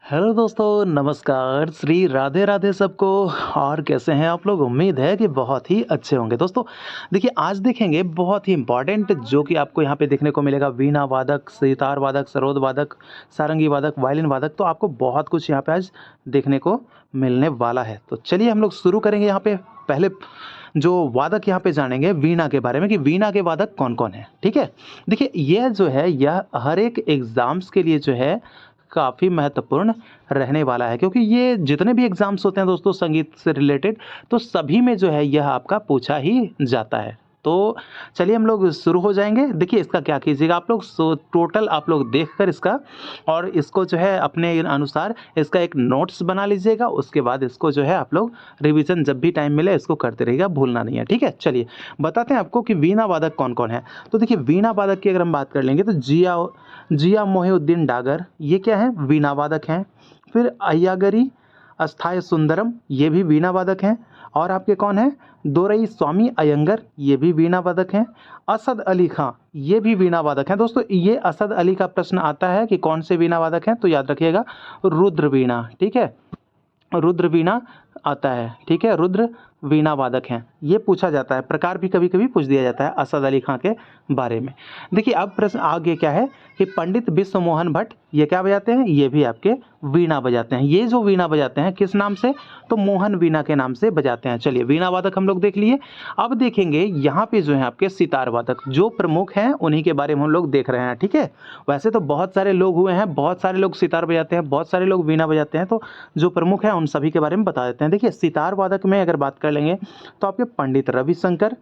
Hello दोस्तों, नमस्कार, श्री राधे राधे सबको। और कैसे हैं आप लोग? उम्मीद है कि बहुत ही अच्छे होंगे। दोस्तों देखिए, आज देखेंगे बहुत ही इम्पोर्टेंट जो कि आपको यहाँ पे देखने को मिलेगा। वीणा वादक, सितार वादक, सरोद वादक, सारंगी वादक, वायलिन वादक, तो आपको बहुत कुछ यहाँ पे आज देखने को मिलने वाला है। तो चलिए हम लोग शुरू करेंगे। यहाँ पे पहले जो वादक यहाँ पे जानेंगे वीणा के बारे में कि वीणा के वादक कौन कौन है। ठीक है, देखिए यह जो है यह हर एक एग्जाम्स के लिए जो है काफ़ी महत्वपूर्ण रहने वाला है, क्योंकि ये जितने भी एग्ज़ाम्स होते हैं दोस्तों संगीत से रिलेटेड, तो सभी में जो है यह आपका पूछा ही जाता है। तो चलिए हम लोग शुरू हो जाएँगे। देखिए इसका क्या कीजिएगा आप लोग, टोटल आप लोग देखकर इसका और इसको जो है अपने अनुसार इसका एक नोट्स बना लीजिएगा। उसके बाद इसको जो है आप लोग रिवीजन जब भी टाइम मिले इसको करते रहिएगा, भूलना नहीं है। ठीक है, चलिए बताते हैं आपको कि वीणा वादक कौन-कौन है। तो देखिए वीणा वादक की अगर हम बात कर लेंगे तो जिया जिया मोहिउद्दीन डागर, ये क्या है? वीणा वादक हैं। फिर अय्यागरी अस्थाई सुंदरम, ये भी वीणा वादक हैं। और आपके कौन हैं? दोरई स्वामी अयंगर, ये भी वीणा वादक हैं। असद अली खां, ये भी वीणा वादक हैं। दोस्तों ये असद अली का प्रश्न आता है कि कौन से वीणा वादक हैं, तो याद रखिएगा रुद्र वीणा। ठीक है, रुद्र वीणा आता है। ठीक है, रुद्र वीणा वादक हैं, ये पूछा जाता है। प्रकार भी कभी कभी पूछ दिया जाता है असद अली खां के बारे में। देखिए अब प्रश्न आगे क्या है कि पंडित विश्व मोहन भट्ट, ये क्या बजाते हैं? ये भी आपके वीणा बजाते हैं। ये जो वीणा बजाते हैं किस नाम से? तो मोहन वीणा के नाम से बजाते हैं। चलिए वीणा वादक हम लोग देख लिए। अब देखेंगे यहाँ पे जो है आपके सितार वादक जो प्रमुख हैं, उन्हीं के बारे में हम लोग देख रहे हैं। ठीक है, वैसे तो बहुत सारे लोग हुए हैं, बहुत सारे लोग सितार बजाते हैं, बहुत सारे लोग वीणा बजाते हैं, तो जो प्रमुख हैं उन सभी के बारे में बता देते हैं। देखिए सितार वादक में अगर बात कर लेंगे तो आपके पंडित रविशंकर,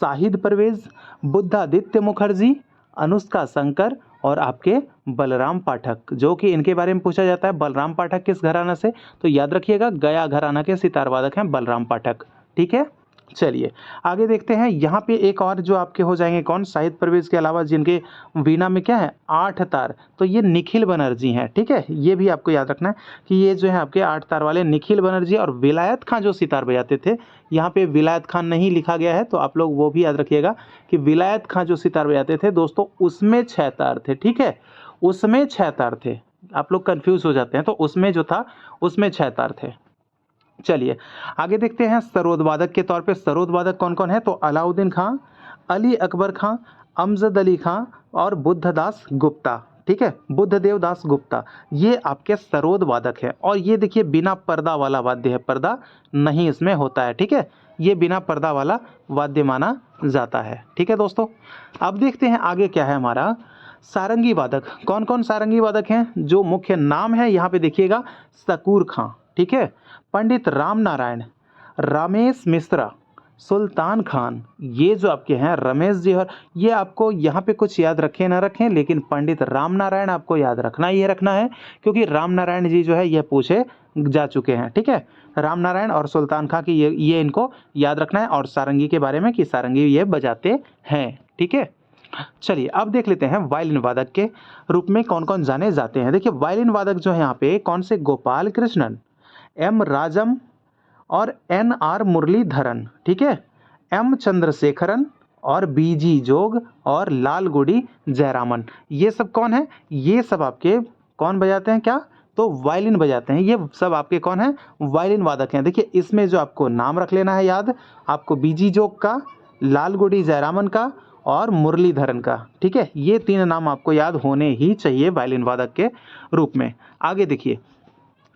शाहिद परवेज, बुद्धादित्य मुखर्जी, अनुष्का शंकर और आपके बलराम पाठक, जो कि इनके बारे में पूछा जाता है। बलराम पाठक किस घराना से? तो याद रखिएगा गया घराना के सितार वादक हैं बलराम पाठक। ठीक है, चलिए आगे देखते हैं। यहाँ पे एक और जो आपके हो जाएंगे कौन? शाहिद परवेज के अलावा जिनके वीणा में क्या है? 8 तार, तो ये निखिल बनर्जी हैं। ठीक है, ये भी आपको याद रखना है कि ये जो है आपके 8 तार वाले निखिल बनर्जी। और विलायत खां जो सितार बजाते थे, यहाँ पे विलायत खान नहीं लिखा गया है, तो आप लोग वो भी याद रखिएगा कि विलायत खां जो सितार बजाते थे दोस्तों, उसमें 6 तार थे। ठीक है, उसमें 6 तार थे। आप लोग कंफ्यूज हो जाते हैं, तो उसमें जो था उसमें 6 तार थे। चलिए आगे देखते हैं। सरोद वादक के तौर पे सरोद वादक कौन कौन है? तो अलाउद्दीन खां, अली अकबर खां, अमजद अली खां और बुद्धदास गुप्ता। ठीक है, बुद्धदेव दास गुप्ता, ये आपके सरोद वादक है। और ये देखिए बिना पर्दा वाला वाद्य है, पर्दा नहीं इसमें होता है। ठीक है, ये बिना पर्दा वाला वाद्य माना जाता है। ठीक है दोस्तों, अब देखते हैं आगे क्या है हमारा। सारंगी वादक, कौन कौन सारंगी वादक हैं? जो मुख्य नाम है यहाँ पे देखिएगा, शकूर खां। ठीक है, पंडित राम नारायण, रमेश मिश्रा, सुल्तान खान, ये जो आपके हैं रमेश जी। और ये आपको यहाँ पे कुछ याद रखें ना रखें, लेकिन पंडित राम नारायण आपको याद रखना ही रखना है, क्योंकि राम नारायण जी जो है ये पूछे जा चुके हैं। ठीक है, राम नारायण और सुल्तान खां की ये इनको याद रखना है। और सारंगी के बारे में कि सारंगी ये बजाते हैं। ठीक है, चलिए अब देख लेते हैं वायलिन वादक के रूप में कौन कौन जाने जाते हैं। देखिए वायलिन वादक जो है यहाँ पे कौन से? गोपाल कृष्णन, एम राजम और एन आर मुरलीधरन। ठीक है, एम चंद्रशेखरन और बी जी जोग और लालगुडी जयरामन, ये सब कौन है? ये सब आपके कौन बजाते हैं? क्या? तो वायलिन बजाते हैं। ये सब आपके कौन है? वायलिन वादक हैं। देखिए इसमें जो आपको नाम रख लेना है याद, आपको बी जी जोग का, लालगुडी जयरामन का और मुरलीधरन का। ठीक है, ये 3 नाम आपको याद होने ही चाहिए वायलिन वादक के रूप में। आगे देखिए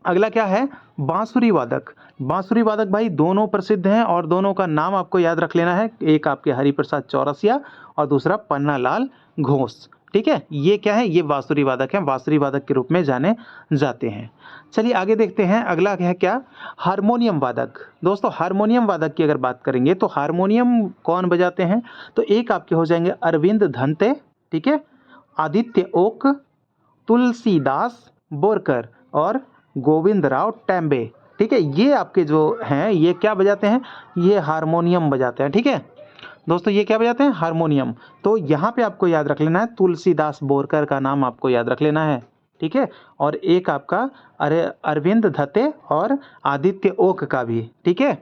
अगला क्या है? बांसुरी वादक। बांसुरी वादक भाई दोनों प्रसिद्ध हैं और दोनों का नाम आपको याद रख लेना है। एक आपके हरिप्रसाद चौरसिया और दूसरा पन्नालाल घोष। ठीक है, ये क्या है? ये बांसुरी वादक हैं, बांसुरी वादक के रूप में जाने जाते हैं। चलिए आगे देखते हैं। अगला है क्या? हारमोनियम वादक। दोस्तों हारमोनियम वादक की अगर बात करेंगे तो हारमोनियम कौन बजाते हैं? तो एक आपके हो जाएंगे अरविंद धनते, ठीक है, आदित्य ओक, तुलसीदास बोरकर और गोविंद राव टेम्बे। ठीक है, ये आपके जो हैं ये क्या बजाते हैं? ये हारमोनियम बजाते हैं। ठीक है दोस्तों, ये क्या बजाते हैं? हारमोनियम। तो यहाँ पे आपको याद रख लेना है तुलसीदास बोरकर का नाम आपको याद रख लेना है। ठीक है, और एक आपका अरविंद धते और आदित्य ओक का भी। ठीक है,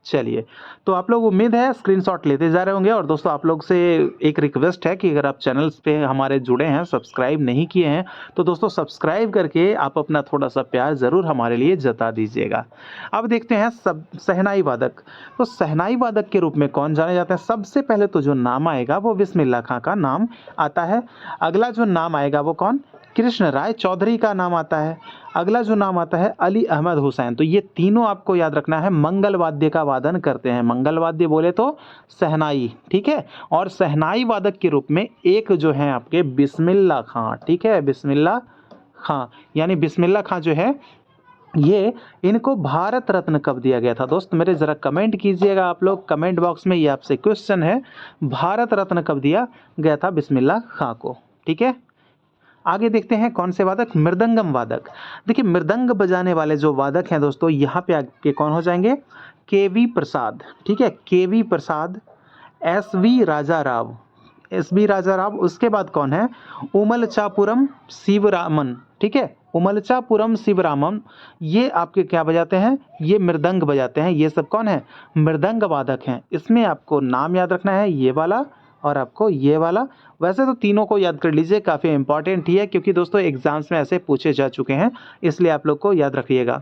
चलिए, तो आप लोग उम्मीद है स्क्रीनशॉट लेते जा रहे होंगे। और दोस्तों आप लोग से एक रिक्वेस्ट है कि अगर आप चैनल्स पे हमारे जुड़े हैं, सब्सक्राइब नहीं किए हैं, तो दोस्तों सब्सक्राइब करके आप अपना थोड़ा-सा प्यार ज़रूर हमारे लिए जता दीजिएगा। अब देखते हैं सब शहनाई वादक। तो शहनाई वादक के रूप में कौन जाने जाते हैं? सबसे पहले तो जो नाम आएगा वो बिस्मिल्लाह खां का नाम आता है। अगला जो नाम आएगा वो कौन? कृष्ण राय चौधरी का नाम आता है। अगला जो नाम आता है अली अहमद हुसैन। तो ये तीनों आपको याद रखना है, मंगल वाद्य का वादन करते हैं। मंगल वाद्य बोले तो शहनाई, ठीक है। और शहनाई वादक के रूप में एक जो है आपके बिस्मिल्लाह खां, ठीक है, बिस्मिल्लाह खां। यानी बिस्मिल्लाह खां जो है ये इनको भारत रत्न कब दिया गया था? दोस्त मेरे ज़रा कमेंट कीजिएगा आप लोग, कमेंट बॉक्स में, ये आपसे क्वेश्चन है, भारत रत्न कब दिया गया था बिस्मिल्लाह खां को? ठीक है। आगे देखते हैं कौन से वादक? मृदंगम वादक। देखिए मृदंग बजाने वाले जो वादक हैं दोस्तों, यहाँ पे आके कौन हो जाएंगे? केवी प्रसाद, ठीक है, केवी प्रसाद, एसवी राजा राव, एसवी राजा राव। उसके बाद कौन है? उमलचापुरम शिवरामन, ठीक है, उमलचापुरम शिवरामन। ये आपके क्या बजाते हैं? ये मृदंग बजाते हैं। ये सब कौन है? मृदंग वादक हैं। इसमें आपको नाम याद रखना है, ये वाला और आपको ये वाला। वैसे तो तीनों को याद कर लीजिए, काफ़ी इंपॉर्टेंट ही है, क्योंकि दोस्तों एग्जाम्स में ऐसे पूछे जा चुके हैं, इसलिए आप लोग को याद रखिएगा,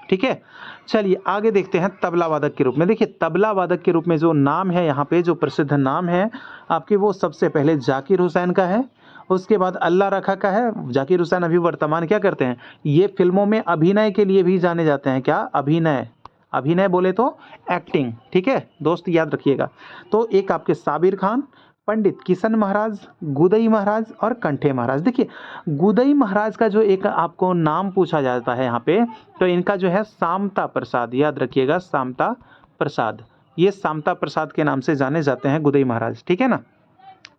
ठीक है। चलिए आगे देखते हैं तबला वादक के रूप में। देखिए तबला वादक के रूप में जो नाम है यहाँ पे, जो प्रसिद्ध नाम है आपके, वो सबसे पहले जाकिर हुसैन का है। उसके बाद अल्लाह रखा का है। जाकिर हुसैन अभी वर्तमान क्या करते हैं? ये फिल्मों में अभिनय के लिए भी जाने जाते हैं। क्या? अभिनय। अभिनय बोले तो एक्टिंग, ठीक है दोस्त, याद रखिएगा। तो एक आपके साबिर खान, पंडित किशन महाराज, गुदई महाराज और कंठे महाराज। देखिए गुदई महाराज का जो एक आपको नाम पूछा जाता है यहाँ पे, तो इनका जो है सामता प्रसाद, याद रखिएगा, सामता प्रसाद। ये सामता प्रसाद के नाम से जाने जाते हैं गुदई महाराज, ठीक है ना।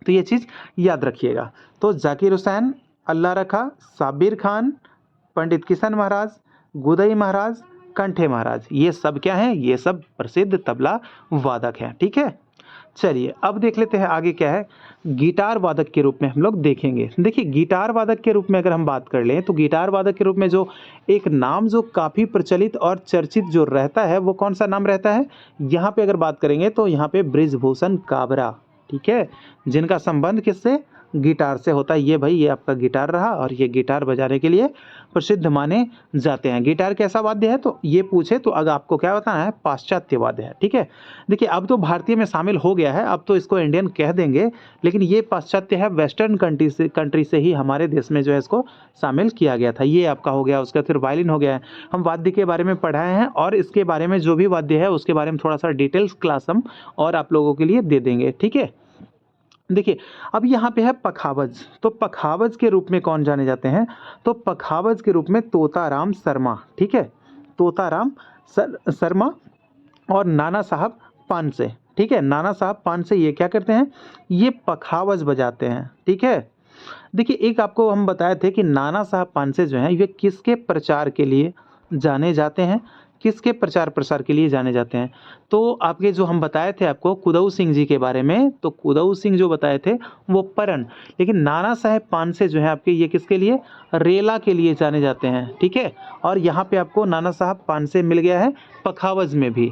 तो ये चीज़ याद रखिएगा। तो जाकिर हुसैन, अल्लाह रखा, साबिर खान, पंडित किशन महाराज, गुदई महाराज, कंठे महाराज, ये सब क्या हैं? ये सब प्रसिद्ध तबला वादक हैं, ठीक है। चलिए अब देख लेते हैं आगे क्या है। गिटार वादक के रूप में हम लोग देखेंगे। देखिए गिटार वादक के रूप में अगर हम बात कर लें, तो गिटार वादक के रूप में जो एक नाम जो काफ़ी प्रचलित और चर्चित जो रहता है, वो कौन सा नाम रहता है? यहाँ पे अगर बात करेंगे तो यहाँ पे बृजभूषण काबरा, ठीक है, जिनका संबंध किससे? गिटार से होता है। ये भाई ये आपका गिटार रहा, और ये गिटार बजाने के लिए प्रसिद्ध माने जाते हैं। गिटार कैसा वाद्य है? तो ये पूछे तो अगर आपको क्या बताना है? पाश्चात्य वाद्य है, ठीक है। देखिए अब तो भारतीय में शामिल हो गया है, अब तो इसको इंडियन कह देंगे, लेकिन ये पाश्चात्य है, वेस्टर्न कंट्री से ही हमारे देश में जो है इसको शामिल किया गया था। ये आपका हो गया। उसका फिर वायलिन हो गया है। हम वाद्य के बारे में पढ़ाए हैं, और इसके बारे में जो भी वाद्य है उसके बारे में थोड़ा सा डिटेल्स क्लास हम और आप लोगों के लिए दे देंगे, ठीक है। देखिए अब यहाँ पे है पखावज। तो पखावज के रूप में कौन जाने जाते हैं? तो पखावज के रूप में तोताराम शर्मा, ठीक है, तोताराम शर्मा और नाना साहब पानसे, ठीक है। नाना साहब पानसे ये क्या करते हैं? ये पखावज बजाते हैं, ठीक है। देखिए एक आपको हम बताए थे कि नाना साहब पानसे जो हैं ये किसके प्रचार के लिए जाने जाते हैं? किसके प्रचार प्रसार के लिए जाने जाते हैं? तो आपके जो हम बताए थे आपको कुदऊ सिंह जी के बारे में, तो कुदऊ सिंह जो बताए थे वो परन, लेकिन नाना साहब पानसे जो है आपके ये किसके लिए? रेला के लिए जाने जाते हैं, ठीक है। और यहाँ पे आपको नाना साहब पानसे मिल गया है पखावज में भी,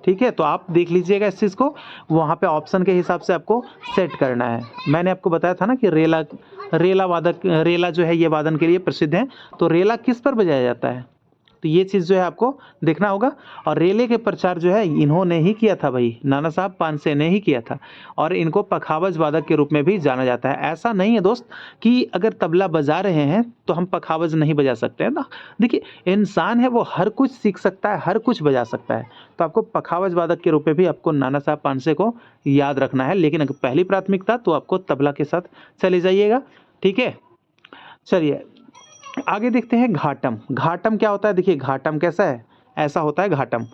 ठीक है। तो आप देख लीजिएगा इस चीज़ को, वहाँ पे ऑप्शन के हिसाब से आपको सेट करना है। मैंने आपको बताया था ना कि रेला वादक, रेला जो है ये वादन के लिए प्रसिद्ध है। तो रेला किस पर बजाया जाता है? तो ये चीज़ जो है आपको देखना होगा। और रेले के प्रचार जो है इन्होंने ही किया था भाई, नाना साहब पानसे ने ही किया था, और इनको पखावज वादक के रूप में भी जाना जाता है। ऐसा नहीं है दोस्त कि अगर तबला बजा रहे हैं तो हम पखावज नहीं बजा सकते हैं ना। देखिए इंसान है वो हर कुछ सीख सकता है, हर कुछ बजा सकता है। तो आपको पखावज वादक के रूप में भी आपको नाना साहब पानसे को याद रखना है, लेकिन अगर पहली प्राथमिकता तो आपको तबला के साथ चले जाइएगा, ठीक है। चलिए आगे देखते हैं घाटम। घाटम क्या होता है? देखिए घाटम कैसा है? ऐसा होता है घाटम।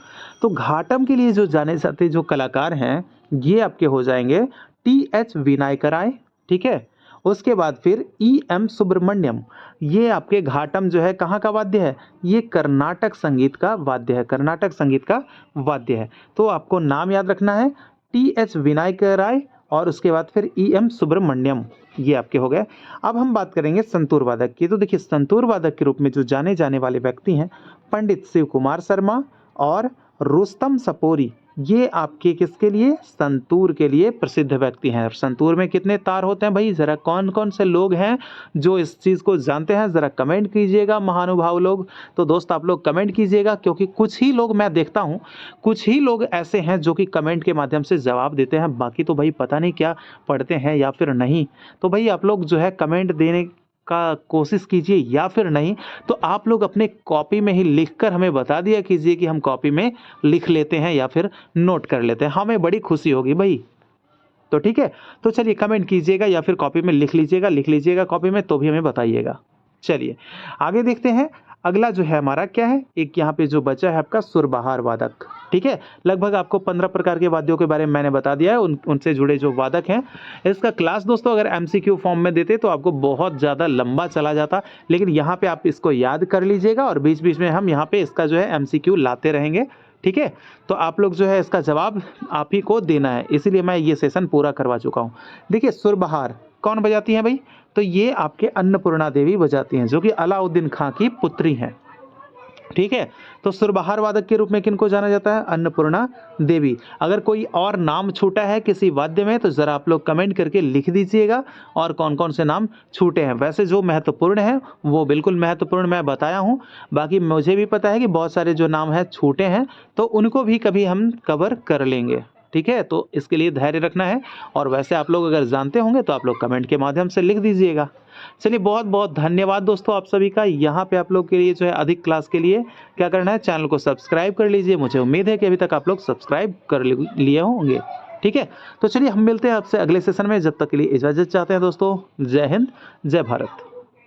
तो घाटम के लिए जो जाने जाते जो कलाकार हैं ये आपके हो जाएंगे टी.एच. विनायकर राय, ठीक है। उसके बाद फिर ई.एम. सुब्रमण्यम। ये आपके घाटम जो है कहाँ का वाद्य है? ये कर्नाटक संगीत का वाद्य है, कर्नाटक संगीत का वाद्य है। तो आपको नाम याद रखना है, टी.एच. विनायकर राय और उसके बाद फिर ई.एम. सुब्रमण्यम, ये आपके हो गए। अब हम बात करेंगे संतूर वादक की। तो देखिए संतूर वादक के रूप में जो जाने जाने वाले व्यक्ति हैं पंडित शिव कुमार शर्मा और रुस्तम सपोरी, ये आपके किसके लिए? संतूर के लिए प्रसिद्ध व्यक्ति हैं। संतूर में कितने तार होते हैं भाई? ज़रा कौन-कौन से लोग हैं जो इस चीज़ को जानते हैं? ज़रा कमेंट कीजिएगा महानुभाव लोग। तो दोस्त आप लोग कमेंट कीजिएगा, क्योंकि कुछ ही लोग मैं देखता हूँ, कुछ ही लोग ऐसे हैं जो कि कमेंट के माध्यम से जवाब देते हैं, बाकी तो भाई पता नहीं क्या पढ़ते हैं या फिर नहीं। तो भाई आप लोग जो है कमेंट देने का कोशिश कीजिए, या फिर नहीं तो आप लोग अपने कॉपी में ही लिखकर हमें बता दिया कीजिए कि हम कॉपी में लिख लेते हैं या फिर नोट कर लेते हैं, हमें बड़ी खुशी होगी भाई। तो ठीक है, तो चलिए कमेंट कीजिएगा या फिर कॉपी में लिख लीजिएगा कॉपी में, तो भी हमें बताइएगा। चलिए आगे देखते हैं। अगला जो है हमारा क्या है, एक यहाँ पे जो बचा है आपका सुरबहार वादक। ठीक है, लगभग आपको 15 प्रकार के वाद्यों के बारे में मैंने बता दिया है, उनसे जुड़े जो वादक हैं। इसका क्लास दोस्तों अगर एमसीक्यू फॉर्म में देते तो आपको बहुत ज़्यादा लंबा चला जाता, लेकिन यहाँ पे आप इसको याद कर लीजिएगा और बीच बीच में हम यहाँ पे इसका जो है एमसीक्यू लाते रहेंगे। ठीक है, तो आप लोग जो है इसका जवाब आप ही को देना है, इसीलिए मैं ये सेशन पूरा करवा चुका हूँ। देखिए सुरबहार कौन बजाती हैं भाई? तो ये आपके अन्नपूर्णा देवी बजाती हैं, जो कि अलाउद्दीन खां की पुत्री हैं। ठीक है, तो सुरबहार वादक के रूप में किनको जाना जाता है? अन्नपूर्णा देवी। अगर कोई और नाम छूटा है किसी वाद्य में तो ज़रा आप लोग कमेंट करके लिख दीजिएगा, और कौन कौन से नाम छूटे हैं। वैसे जो महत्वपूर्ण हैं वो बिल्कुल महत्वपूर्ण मैं बताया हूँ, बाकी मुझे भी पता है कि बहुत सारे जो नाम हैं छूटे हैं, तो उनको भी कभी हम कवर कर लेंगे। ठीक है, तो इसके लिए धैर्य रखना है, और वैसे आप लोग अगर जानते होंगे तो आप लोग कमेंट के माध्यम से लिख दीजिएगा। चलिए बहुत बहुत धन्यवाद दोस्तों आप सभी का। यहाँ पे आप लोग के लिए जो है अधिक क्लास के लिए क्या करना है, चैनल को सब्सक्राइब कर लीजिए। मुझे उम्मीद है कि अभी तक आप लोग सब्सक्राइब कर लिए होंगे। ठीक है, तो चलिए हम मिलते हैं आपसे अगले सेशन में, जब तक के लिए इजाज़त चाहते हैं दोस्तों। जय हिंद, जय भारत।